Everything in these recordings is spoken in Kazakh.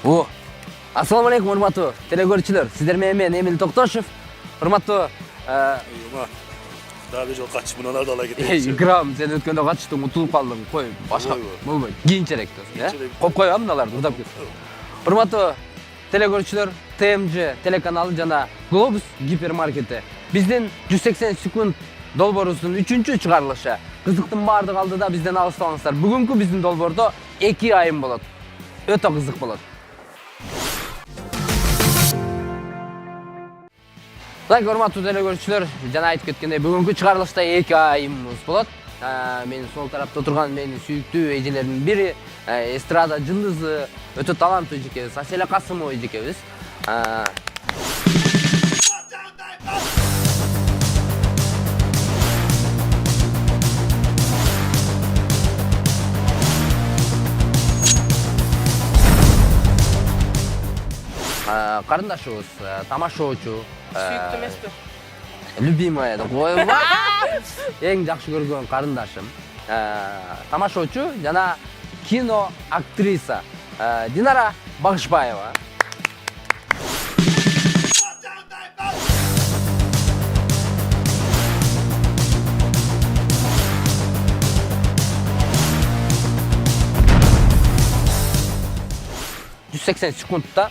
О, ассаламу алейкум, урматтуу телекөрүүчүлөр. Сиздер менен мен Эмил Токтошев. Урматтуу, Дагы жол качып мыналарды ала кетейинчи. Играм, сен өткөндө качтың, утулуп калдың. Кой, башка болбойт. Кийинчерээк десең, Коюп коебам мыналарды, ырдап кетсин. Урматтуу телекөрүүчүлөр, ТМЖ телеканалы жана Globus гипермаркети биздин 180 секунд долбоорубуздун 3-чү чыгарылышы. Кызыктын баардыгы алдыда бизден алыстабаңыздар. Бүгүнкү биздин долбоордо 2 айым болот. Өтө кызык болот. Так, урматтуу телекөрүүчүлөр, жана айтып кеткендей, бүгүнкү чыгарылышта 2 айымыз болот. Менин сол тарапта турган менин сүйүктүү эжелердин бири, эстрада жындызы, өтө таланттуу эжекебиз, Аселя Касымова эжекебиз. Карындашыбыз, тамашоочу, Сүйүктүү эмеспи? любимая деп койбойм. Эң жакшы көргөн карындашым. Тамашоочу жана кино актриса Динара Багышбаева. секундта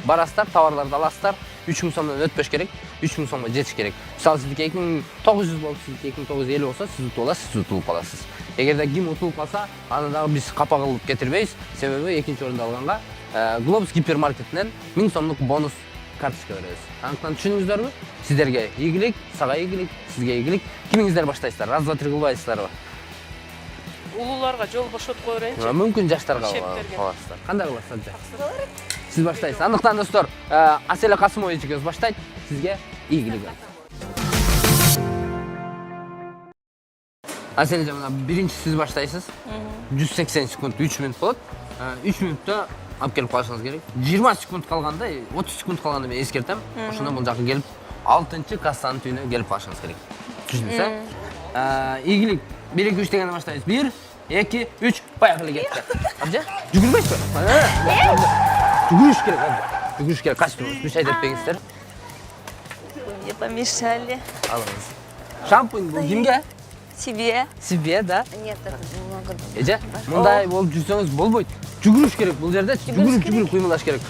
барасыздар, товарларды аласыздар. 3000 сомдон өтпөш керек, 3000 сомго жетиш керек. Мисалы сиздики 2900 болуп, сиздики 2950 болсо, сиз утуп аласыз, сиз утулуп каласыз. Эгерде ким утулуп калса, аны дагы биз капа кылып кетирбейбиз. Себеби экинчи орунду алганга Globus гипермаркетинен 1000 сомдук бонус карточка беребиз. Анықтан түшүндүңүздөрбү? Сиздерге ийгилик, сага ийгилик, сизге ийгилик. Кимиңиздер баштайсыздар? Раз, два, три кылбайсыздарбы? Улууларга жол бошотуп кое берейинчи. Мүмкүн жаштарга каласыздар. Кандай кыласыздар? Сиз баштайсыз. Андыктан достор, Аселя Касымова эжекебиз баштайт. Сизге ийгилик. Аселя жана биринчи сиз баштайсыз. 180 секунд 3 мүнөт болот. 3 мүнөттө алып келип калышыңыз керек. 20 секунд калганда, 30 секунд калганда мен эскертем. Ошондо бул жака келип 6-чы кассанын түбүнө келип калышыңыз керек. Түшүндүңүз? Ийгилик 1 2 3 дегенде баштайбыз. 1 2 3 поехали кетти. Абжа? Жүгүрбөйсүзбү? Жүгүрүш керек, жүгүрүш керек. Качып туруңуз, беш айдап бериңиздер. Мне помешали. Алыңыз. Шампунь бул кимге? Себе. Себе, да? Нет, это немного. Эже, мындай болуп жүрсөңүз болбойт. Жүгүрүш керек бул жерде, жүгүрүп кыймылдаш керек.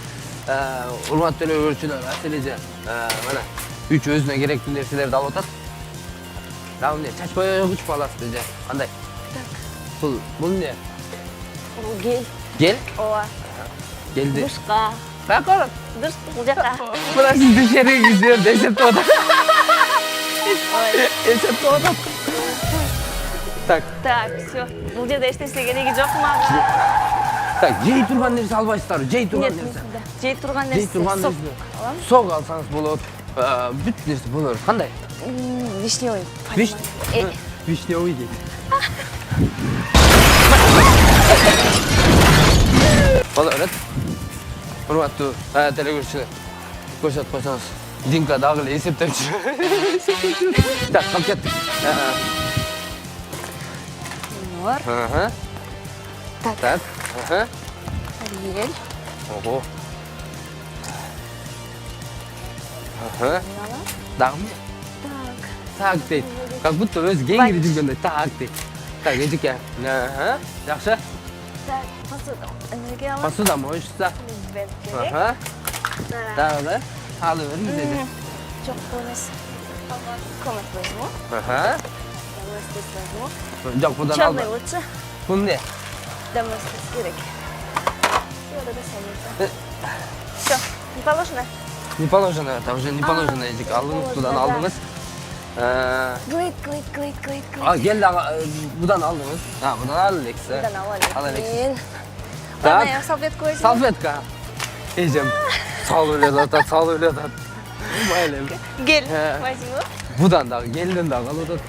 Урматтуу телекөрүүчүлөр, Аселя эже, мына 3 өзүнө керектүү нерселерди алып атат. Дагы эмне? Чач боёгуч аласыз эже. Кандай? Бул эмне? Бул гель. Гель? Ооба. Гелди. Душка. Какой? Дурс бул жака. Мына сиздин шерегиңиздерди эсептеп атат. Эсептеп атат. Так, всё. Бул жерде эч нерсе кереги жок мага. так, жей турган нерсе албайсыздарбы? Жей турган нерсе. Жей турган Жей нерсе. турган нерсе. Сок алсаңыз болот. Бүт нерсе боло берет. Кандай? Вишневый. Вишневый дейт. Боло берет. Урматтуу телекөрүүчүлөр, көрсөтүп койсоңуз. Динка дагы эле эсептеп жүр. Так, калып кеттик. Нор. Так. Ариэль. Ого. Дагы эмне? Так дейт. Как будто өзү кеңири жүргөндөй так дейт. Так, эжеке. Жакшы. Так, посуда. Энергия алам. Посуда моешься. Керек. Дагы алып бериңиз эже. Жок, бул эмес. Комнат возьму. Доместос возьму. Жок, будан Чёрный албайм. лучше. Бул эмне? Доместос керек. Всё, да самый. Всё, не положено. Не положено, это уже не положено, эжеке. Алыңыз, будан алдыңыз. Глык. Гел дагы будан алдыңыз. Будан ал элексиз. Будан Ал элексиз. алайын. Так. Ладно, я салфетку возьму. Салфетка. Эжем. Салып эле атат, салып эле атат. Майлем. Гель возьму. Будан дагы, гелден дагы алып атат.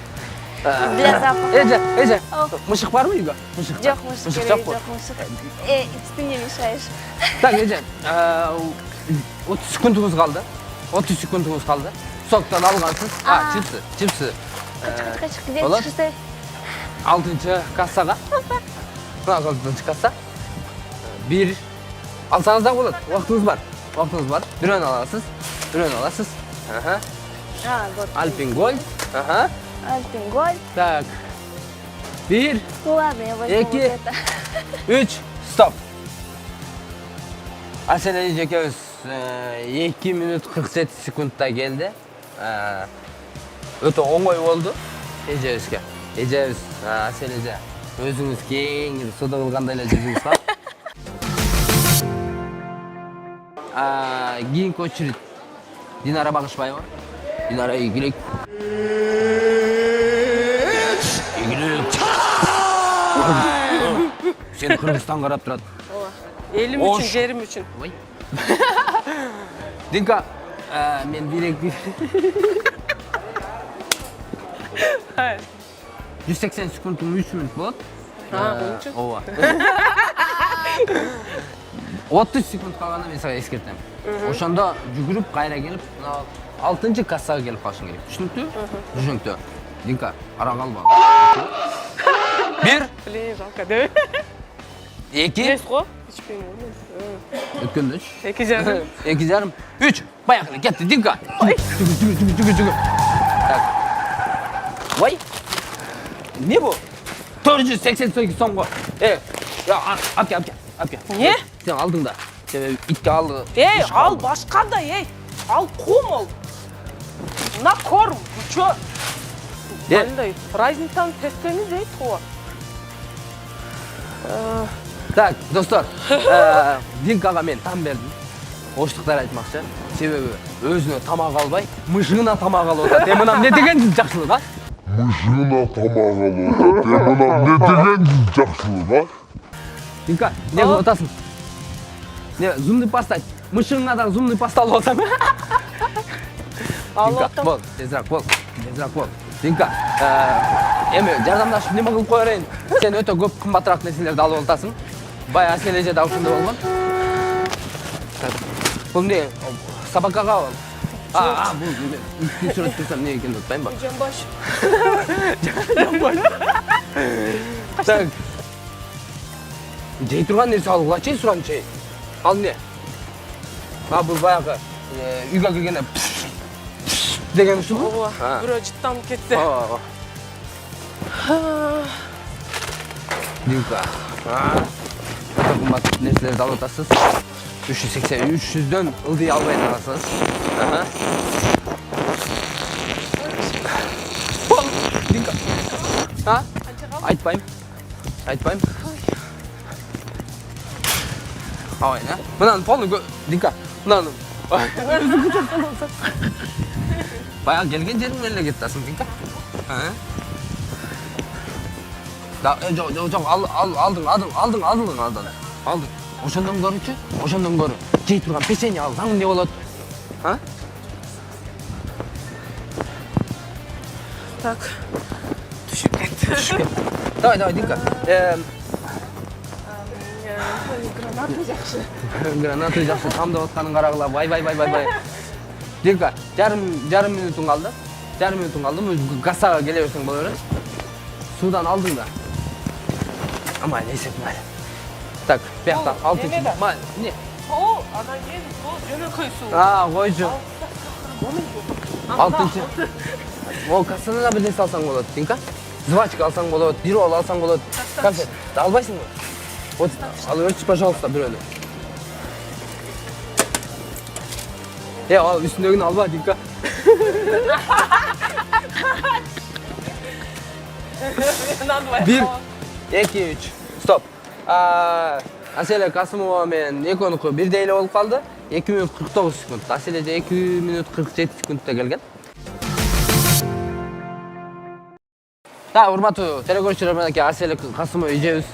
Для запаха. Эже. Мышык барбы үйгө? Мышык. Жок, мышык Мышык керек, жок. жок, мышык. Ты мне мешаешь. Так, эже. 30 секундуңуз калды. 30 секундуңуз калды. Соктан алгансыз. Чипсы. Качык, где Болот? чипсы? 6-чы кассага. Мына 6-чы касса. 1 Alsanız da болады. Уақытыңыз бар. Уақытыңыз бар. Біреуін аласыз. Біреуін аласыз. Аха. Вот. Альпин Гольд. Аха. Альпин Гольд. Так. 1, Ну ладно, я возьму вот Эки. это. 3, стоп. Asel Ejekemiz 2 minut 47 sekundda keldi. O'ta oңой bo'ldi Ejebizga. Ejebimiz Asel Eje. O'zingiz keng sudi qilgandaylar jizingiz bor. Keyingi очередь Dinara Bag'ishbayeva. Dinara игілік. Игілік. Seni Kırgızistan qarab turadi. Elim Oş. üçün, jerim üçün. Vay. Dinka, men direkt 180 sekundum 3 minut bo'ladi. Onun üçün. Ova. 30 sekund qolganda men sana eskertaman. O'shanda yugurib qayra kelib, 6-kassaga kelib qolishing kerak. Tushunibdi? Tushunibdi. Dinka, ara qalma. 1, Блин, жалко, değil mi? 2, Yes ko. Hiç bilmiyorum. ötkündü. 2 canım. 2,5, 3. Поехали, ketdi, Dinka. Tügü. Tak. Vay. Ne bu? 488 so'm. Ya apke. Niye? Sen aldın da. Sen itke aldı. Ey, al başka da ey. Al kum ol. Na korm. Bu çö. De. Vallahi. Разницаны тестеңіз ей, то. Так, достар. Dinkaga men там бердім. Оштықтар айтмақшы. Себебі өзіне тамақ албай, мышығына тамақ алып отыр. Мынам не деген жақсылық, а? Мышығына тамақ алып отыр. Мынам не деген жақсылық, а? Dinka, ne qilib o'tasың? Ne, zumni pasta ayt. Mышығыңнадан zumni pasta alып отам. Dinka, бол, tezroq бол. Dinka, endi jardamlashib nima qilib qo'yarayın? Sen o'ta ko'p qimmatroq narsalarni olib otasың. Baya Asel Ejeda o'shunda bo'lgan. Bu ne? Sabakaga ol. Bu üstün surat tursam ne ekan unutmayın bak. Canbaş. Так. Жей турган нерсе алгылачы суранчы. Ал не? Bu баягы үйгө келгенде деген ушул. Ова, бирөө жыттанып кетти. Dinka. Кымбат нерселерди алып атасыз. 380-300дөн ылдый албай атасыз. Dinka. Айтпайм. Ай, не? Мынаны полный Dinka. Мынаны. Баягы келген жериң эле кетасың, Dinka. Жоқ, алдың. Ошондон көрүчү. Жей турган печенье алсаң эмне болот? Так. Düşüp кетти. Давай, Dinka. Гранаты жакшы. Гранаты жакшы тамдап атканын карагыла. Бай. Dinka, жарым минутуң калды. Өзү кассага келе берсең боло берет. Судан алдың да. Ama neyse mal. Так, бияктан 6-чы. Не? О, анан кийин бул жөнөкөй суу. Койчу. 6-чы. Ол кассадан да бир нерсе алсаң болот, Dinka. Жвачка алсаң болот, бирол алсаң болот. Конфет. Албайсыңбы? Вот, ал өрчү, пожалуйста, бирөөнү. Ал үстүндөгүнү алба, Dinka. 1, 2, 3. Стоп. Asel Kasımova men Ekonuku birde эле болуп калды. 2 minut 49 sekund. Asel Eje 2 minut 47 sekundda келген. Да, урматтуу телекөрүүчүлөр, менен Asel Kasımova эжебиз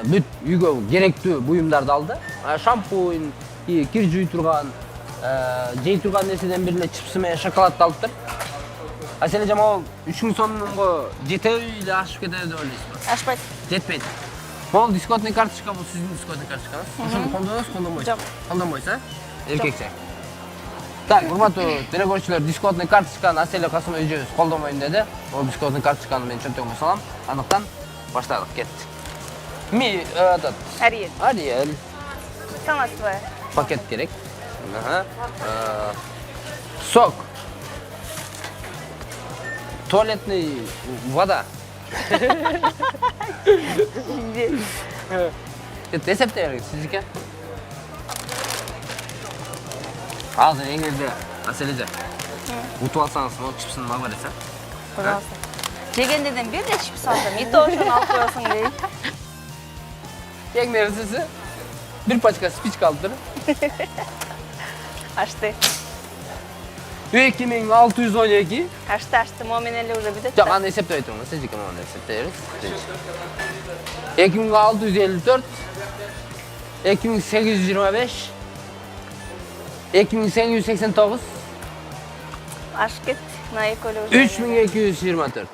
бүт үйгө керектүү буюмдарды алды. Шампунь, кир жуй турган, жей турган нерседен бирине чипсы менен шоколадды алыптыр. Asel Eje могу 3000 сомго жетеби эле ашып кетеби деп ойлойсузбу? Ашпайт. Жетпейт. Бұл дисконтный карточка, бұл сіздің дисконтный карточкаңыз. Ошоны колдоносуз, колдонбойсуз? Жок. Колдонбойсуз, эркекче. Так, урматтуу телекөрүүчүлөр, дисконтный карточканы Asel Kasımova эжебиз колдонбойм деди. Ол дисконтный карточканы мен чөнтөгүмө салам. Андыктан баштадык, кеттик. Ариэль. Сама твоя. Paket gerek. Aha. Sok. Tualetный вода. Есептейік сіздікі. Азыр еңізде әселеде. Ұтып алсаңыз, ол чипсыны маған бересің. Пожалуйста. Жегендеден бер де чипс алдым. И то ошону алып коесуң дейт. Ең нерсесі, bir пачка спичка алып тұр. Ашты. 2612. Ашты. Момин эле уже бүтөт. Жоқ, аны есептей тұрмын, сіздікі маған есептейіріз. 2654, 2825, 2889, Ашып кет. На эки эле уже. 3224.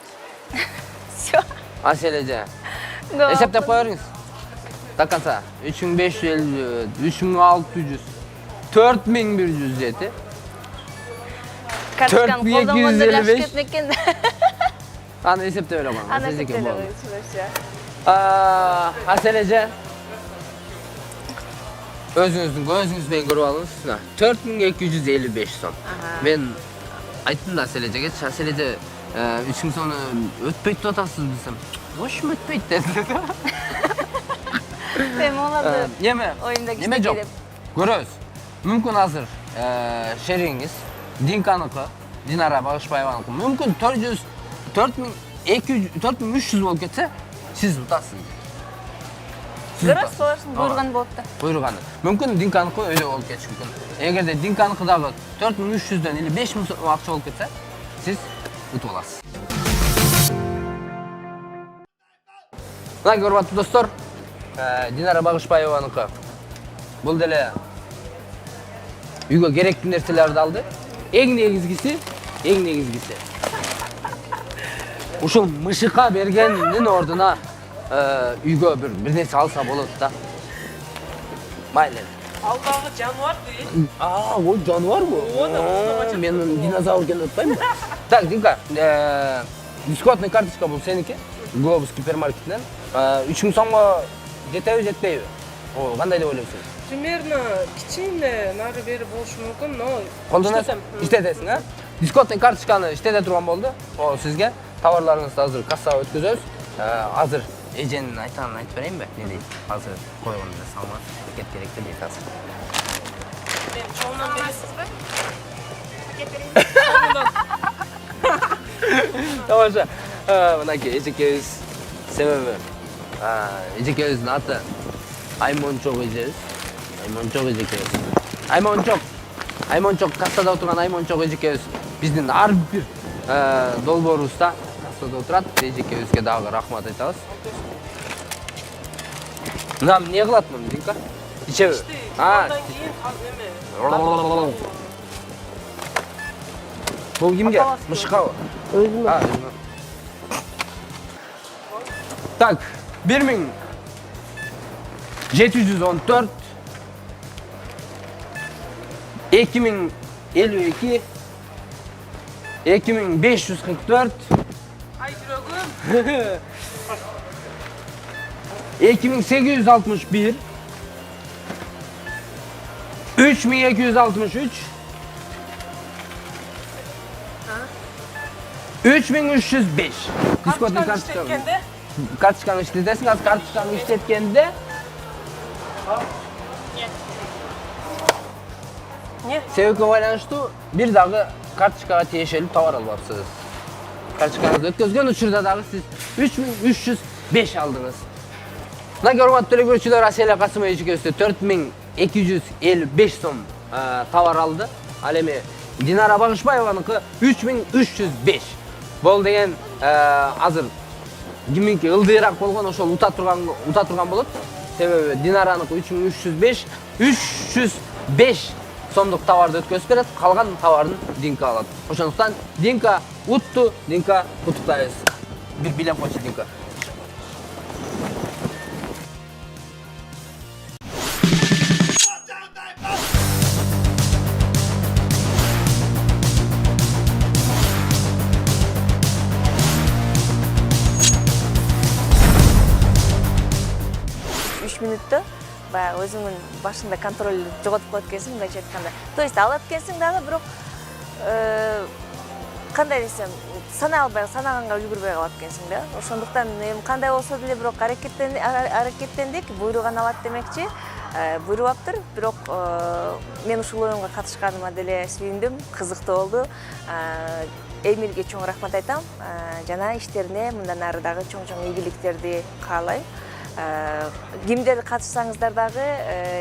Всё. Аселеде. Есептеп қойырыңыз. До конца. 3550, 3600, 4107. Карточканы колдонгондо эле ашып 4255. кетмек экен. Аны есептеп эле қойыңыз. Аны Сіздікі кетеле болды. койчу. Асележе. Өзіңізбен көріп алыңыз. 4255 сом. Мен айттым да Асележеге, Асележе 3000 сомны өтпейді деп атасыз десем. Ошым өтпейді деді. Эми оларды Неме жоқ. Көрөз. Мүмкін азыр шериңіз Динканыкы, Динара Багышбаеваныкы. Мүмкін 4300 болып кетсе, сіз ұтасыз. Көрөз соларсың буйруган болот да. Буйруганы. Мүмкін Динканыкы өйдө болуп кетиши мүмкүн. Эгерде Динканыкыдагы 4300дөн или 5000 сом акча болуп кетсе, сиз утуп аласыз. Мына көрбаттуу достор, Динара Багышбаеваныкы бул деле үйгө керектүү нерселерди алды. Эң негизгиси ушул мышыкка бергендин ордуна үйгө бир нерсе алса болот да. Майлы. Алдағы жануар değil. Ол жануар бу. Мен динозавр кен отпаймын. Так, Динка, дисконтный карточка бул сеники. Глобус гипермаркетинен 3000 сомго жетеби, жетпейби? Кандай деп ойлойсуң? Примерно кичине нары бери болушу мүмкүн, но Колдоносуң, иштетесиң, а? Дисконтный карточканы иштете турган болду. О, сизге товарларыңызды азыр кассага өткөзөбүз. Азыр эженин айтанын айтып берейинби? Не дейт? Азыр койгондо салма пакет керек дейт азыр. мен чоңнан бересизби? Тамаша. Мынакей эжекебиз себеби эжекебиздин аты Аймончок эжебиз. Аймончок эжекебиз. Аймончок кассада отурган Аймончок эжекебиз биздин ар бир долбоорубузда кассада отурат. Эжекебизге дагы рахмат айтабыз. Мына эмне кылат муну, Динка? Ичеби? Андан кийин эме. Бул кимге? Мышкабы? Өзүмө. Так, 1714, 2052, 2544, Ay жүрөгүм. 2861, 3263, 3305. Дисконтный карточка. İştetkende. Карточканы иштетесиң, азыр карточканы иштеткенде Не? себепке байланыштуу бир дагы карточкага тиешелүү товар алып алыпсыз. Карточкаңызды өткөзгөн учурда дагы сиз 3305 алдыңыз. Мына урматтуу эле көрүүчүлөр, Аселя Касымова эжекебизде 4255 сом товар алды. Ал эми Динара Багышбаеваныкы 3305. Бул деген азыр киминки ылдыйраак болгон ошол ута турган болот. Себеби Динараныкы 3305, 305 сомдук товарды өткөзүп берет, калган товардын Динка алат. Ошондуктан Динка утту, Динка куттуктайбыз. Бир билем койчу Динка. Минутта баягы өзүңдүн башыңда контроль жоготуп коет экенсиң, мындайча айтканда. То есть алат экенсиң дагы, бирок кандай десем, санай албай, санаганга үлгүрбөй калат экенсиң да. Ошондуктан эми кандай болсо деле бирок аракеттендик, буйруган алат демекчи. Буйрубаптыр, бирок мен ушул оюнга катышканыма деле сүйүндүм, кызыктуу болду. Эмилге чоң рахмат айтам. Жана иштерине мындан ары дагы чоң ийгиликтерди каалайм. Кимдер катышсаңыздар дагы,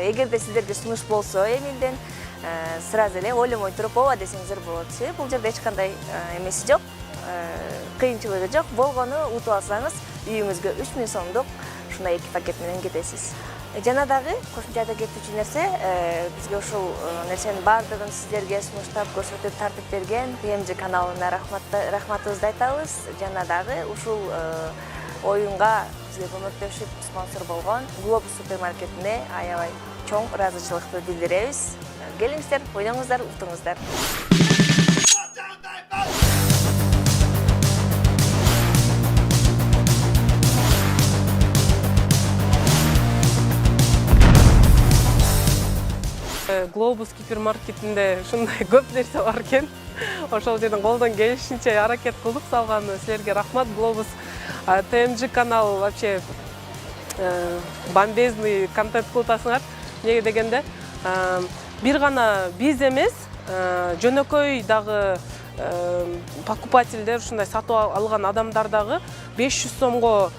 эгерде сиздерге сунуш болсо Эмилден, сразу эле ойломой туруп ооба десеңиздер болот. Себеби бул жерде эч кандай эмеси жок, кыйынчылыгы жок. Болгону утуп алсаңыз, үйүңүзгө 3000 сомдук ушундай 2 пакет менен кетесиз. Жана дагы кошумча айта кетүүчү нерсе, бизге ушул нерсенин баардыгын сиздерге сунуштап, көрсөтүп, тартып берген TMG каналына рахматыбызды айтабыз. Жана дагы ушул оюнга бизге көмөктөшүп, спонсор болгон Globus супермаркетине аябай чоң ыраазычылыкты билдиребиз. Келиңиздер, ойноңуздар, утуңуздар. Globus гипермаркетинде ушундай көп нерсе бар экен. Ошол жерден колдон келишинче аракет кылдык салганы. Силерге рахмат. Globus TMG канал вообще бомбезный контент кылып атасыңар. Неге дегенде, бир гана биз эмес, жөнөкөй дагы покупательдер, ушундай сатып алган адамдар дагы 500 сомго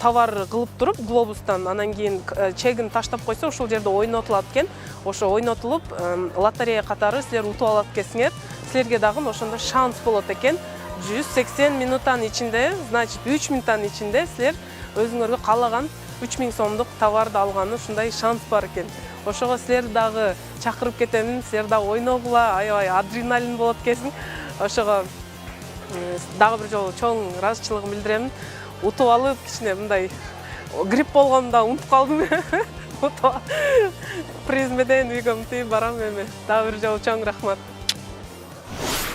товар кылып туруп Globustан, анан кийин чегин таштап койсо, ошол жерде ойнотулат экен. Ошо ойнотулуп, лотерея катары силер утуп алат экенсиңер. Силерге дагы ошондо шанс болот экен. 180 минуттан ичинде, значит 3 минуттан ичинде силер өзүңөргө каалаган 3000 сомдук товарды алганы ушундай шанс бар экен. Ошого силер дагы чакырып кетемин, силер дагы ойногула, аябай адреналин болот экенсиң. Ошого дагы бир жолу чоң ыраазычылыгымды билдиремин. Утуп алып, кичине мындай грипп болгонда унутуп калдым. Приз менен үйгө мынтип барам эми. Дагы бир жолу чоң рахмат.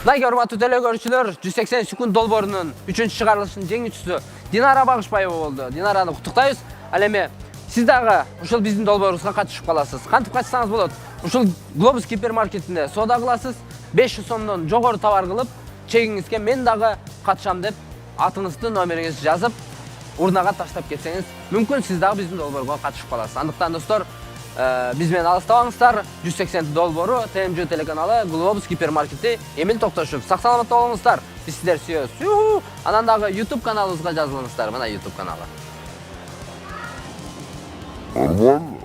Мындай урматтуу телекөрүүчүлөр, 180 секунд долбоорунун 3-чыгарылышынын жеңүүчүсү Динара Багышбаева болду. Динараны куттуктайбыз. Ал эми сиз дагы ушул биздин долбоорубузга катышып каласыз. Кантип катышсаңыз болот? Ушул Globus гипермаркетинде соода кыласыз, 500 сомдон жогору товар кылып, чегиңизге мен дагы катышам деп атыңызды, номериңизди жазып, урнага таштап кетсеңиз, мүмкүн сиз дагы биздин долбоорго катышып каласыз. Андыктан достор, биз менен алыстабаңыздар. 180 долбоору, TMG телеканалы, Globus гипермаркети, Эмил Токтошев. Сак саламатта болуңуздар. Биз сиздерди сүйөбүз. Анан дагы YouTube каналыбызга жазылыңыздар. Мына YouTube каналы. Нормально.